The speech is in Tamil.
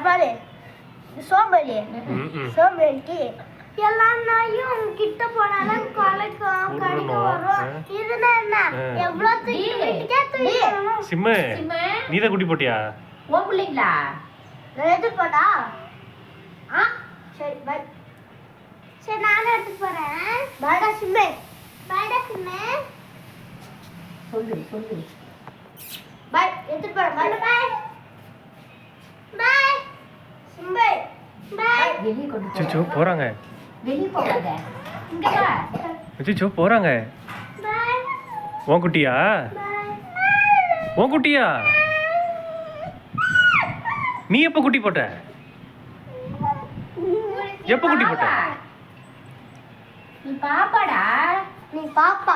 பாரு சோம்பேறி சோம்பேறிக்கு எல்லா நாயும் கிட்ட போனாலும் கொலைக்கும் கடிக்க வரும். இதுனா என்ன எவ்வளவு தூக்கி சிம்மு நீதான் குட்டி போட்டியா? ஓ பிள்ளைங்களா நான் எடுத்து போட்டா சரி பை. சரி நானும் எடுத்து போறேன். பாய்டா சிம்மே பாய்டா சிம்மே சொல்லு பாய் எடுத்து போறேன். பாய் பாய் பாய் சிம்மே பாய். வெளியே கொண்டு அச்சோ போறாங்க. வெளியே போகாத இங்க வா. அச்சோ போறாங்க. பாய் உன் குட்டியா? பாய் உன் குட்டியா? நீ எப்ப குட்டி போட்ட? எப்ப குட்டி போட்ட? நீ பாப்பாடா. நீ பாப்பா